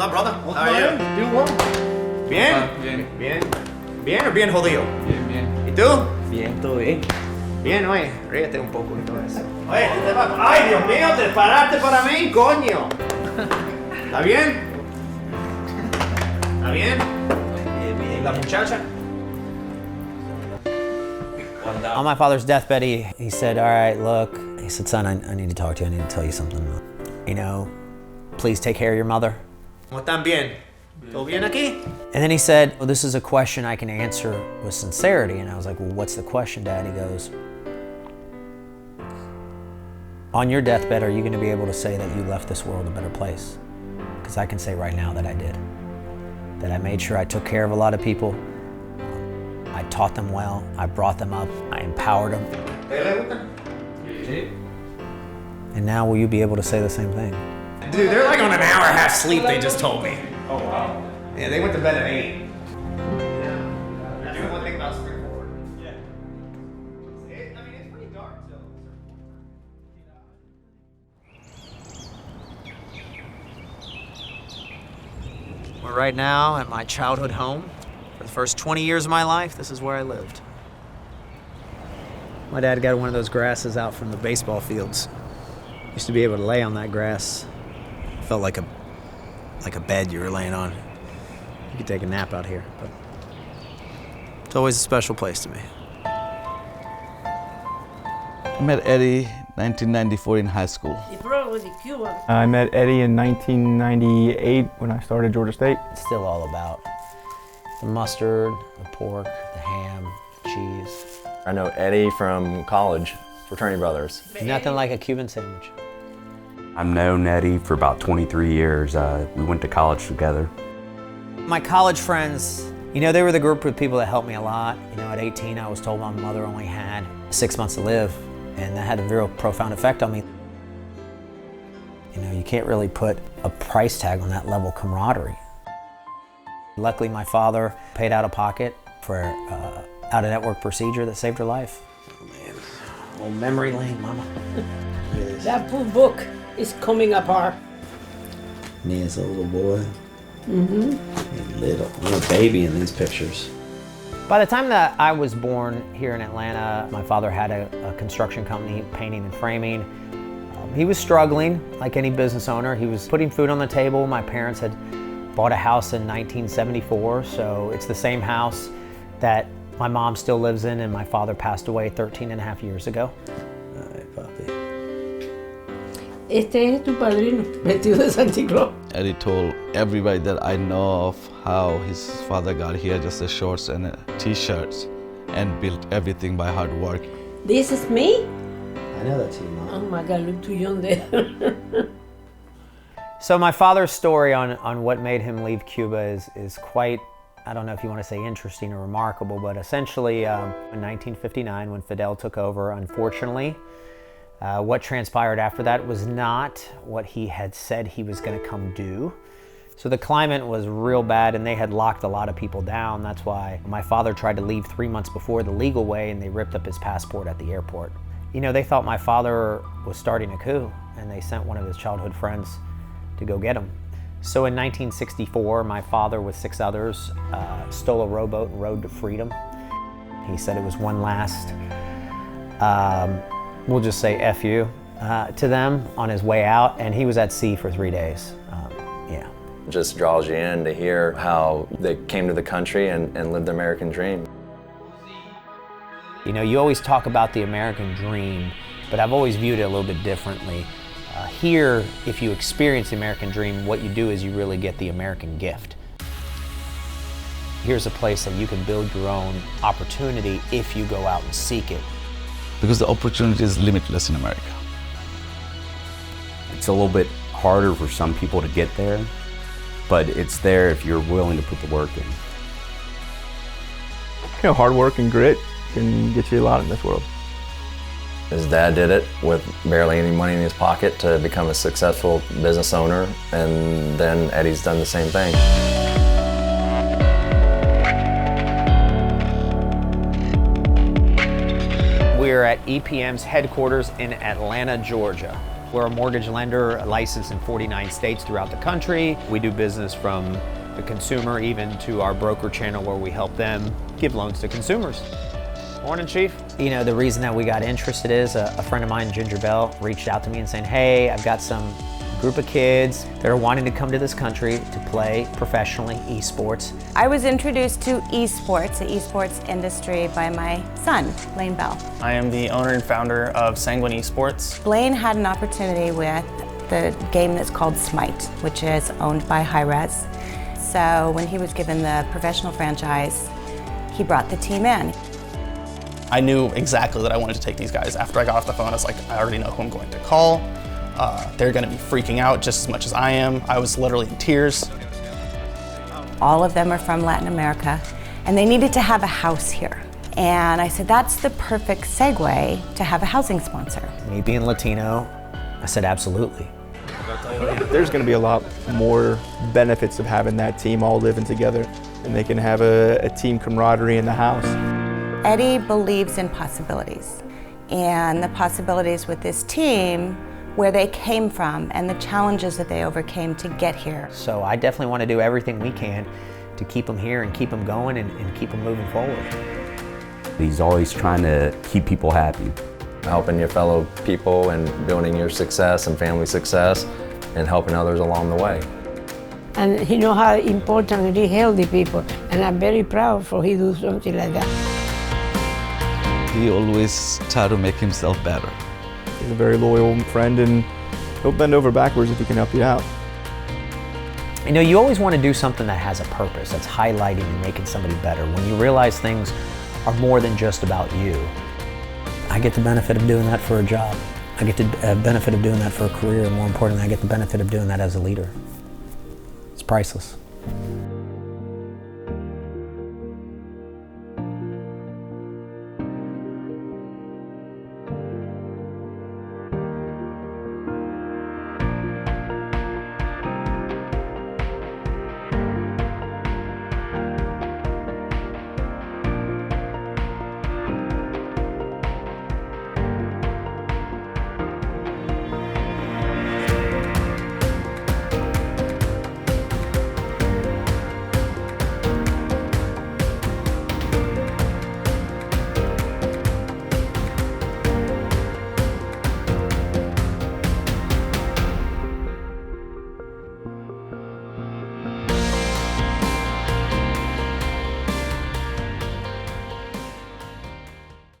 up, brother? How are you? Doing well. Bien? Bien o bien jodido? Bien. ¿Y tú? Bien, todo bien. Bien, oye, ríete un poco y todo eso. Oye, ¡ay, Dios mío! ¡Te paraste para mí, coño! ¿Está bien? ¿Está bien? Bien. ¿La muchacha? On my father's deathbed, he said, all right, look, he said, son, I need to talk to you. I need to tell you something. You know, please take care of your mother. ¿Cómo están bien? ¿Todo bien aquí? And then he said, well, this is a question I can answer with sincerity. And I was like, well, what's the question, Dad? He goes, on your deathbed, are you going to be able to say that you left this world a better place? Because I can say right now that I did. That I made sure I took care of a lot of people. I taught them well. I brought them up. I empowered them. And now will you be able to say the same thing? Dude, they're like on an hour and a half sleep, they just told me. Oh, wow. Yeah, they went to bed at 8. That's the one thing about spring forward. Yeah. It's pretty dark still. We're right now at my childhood home. For the first 20 years of my life, this is where I lived. My dad got one of those grasses out from the baseball fields. Used to be able to lay on that grass. Felt like a bed you were laying on. You could take a nap out here, but it's always a special place to me. I met Eddy 1994 in high school. Cuban. I met Eddy in 1998 when I started Georgia State. It's still all about the mustard, the pork, the ham, the cheese. I know Eddy from college, fraternity brothers. Nothing like a Cuban sandwich. I've known Eddy for about 23 years. We went to college together. My college friends, you know, they were the group of people that helped me a lot. You know, at 18, I was told my mother only had 6 months to live, and that had a real profound effect on me. You know, you can't really put a price tag on that level of camaraderie. Luckily, my father paid out of pocket for out-of-network procedure that saved her life. Oh, man. Old memory lane, mama. That poor book is coming apart. Me as a little boy. Mm-hmm. Little baby in these pictures. By the time that I was born here in Atlanta, my father had a construction company, painting and framing. He was struggling like any business owner. He was putting food on the table. My parents had bought a house in 1974, so it's the same house that my mom still lives in, and my father passed away 13 and a half years ago. Ay, papi. Este es tu padrino, vestido de Santa Claus. Eddy told everybody that I know of how his father got here, just the shorts and t-shirts, and built everything by hard work. This is me? I know that's you, Mom. Oh my God, look too young there. So my father's story on what made him leave Cuba is quite, I don't know if you want to say interesting or remarkable, but essentially in 1959 when Fidel took over, unfortunately, what transpired after that was not what he had said he was going to come do. So the climate was real bad and they had locked a lot of people down. That's why my father tried to leave 3 months before the legal way and they ripped up his passport at the airport. You know, they thought my father was starting a coup and they sent one of his childhood friends to go get him. So in 1964, my father with 6 others stole a rowboat and rowed to freedom. He said it was one last, we'll just say F you to them on his way out, and he was at sea for 3 days. Yeah. It just draws you in to hear how they came to the country and lived the American dream. You know, you always talk about the American dream, but I've always viewed it a little bit differently. Here, if you experience the American dream, what you do is you really get the American gift. Here's a place that you can build your own opportunity if you go out and seek it. Because the opportunity is limitless in America. It's a little bit harder for some people to get there, but it's there if you're willing to put the work in. You know, hard work and grit can get you a lot in this world. His dad did it with barely any money in his pocket to become a successful business owner, and then Eddy's done the same thing. We're at EPM's headquarters in Atlanta, Georgia. We're a mortgage lender licensed in 49 states throughout the country. We do business from the consumer even to our broker channel where we help them give loans to consumers. Morning, Chief. You know, the reason that we got interested is a friend of mine, Ginger Bell, reached out to me and saying, hey, I've got some group of kids that are wanting to come to this country to play professionally esports. I was introduced to esports, the esports industry, by my son, Blaine Bell. I am the owner and founder of Sanguine eSports. Blaine had an opportunity with the game that's called SMITE, which is owned by Hi-Rez. So when he was given the professional franchise, he brought the team in. I knew exactly that I wanted to take these guys. After I got off the phone, I was like, I already know who I'm going to call. They're going to be freaking out just as much as I am. I was literally in tears. All of them are from Latin America, and they needed to have a house here. And I said, that's the perfect segue to have a housing sponsor. Me being Latino, I said absolutely. There's going to be a lot more benefits of having that team all living together, and they can have a team camaraderie in the house. Eddy believes in possibilities, and the possibilities with this team, where they came from and the challenges that they overcame to get here. So I definitely want to do everything we can to keep them here and keep them going and keep them moving forward. He's always trying to keep people happy. Helping your fellow people and building your success and family success and helping others along the way. And he knows how important it is healthy people, and I'm very proud for he do something like that. He always try to make himself better. He's a very loyal friend, and he'll bend over backwards if he can help you out. You know, you always want to do something that has a purpose, that's highlighting and making somebody better. When you realize things are more than just about you. I get the benefit of doing that for a job. I get the benefit of doing that for a career, and more importantly, I get the benefit of doing that as a leader. It's priceless.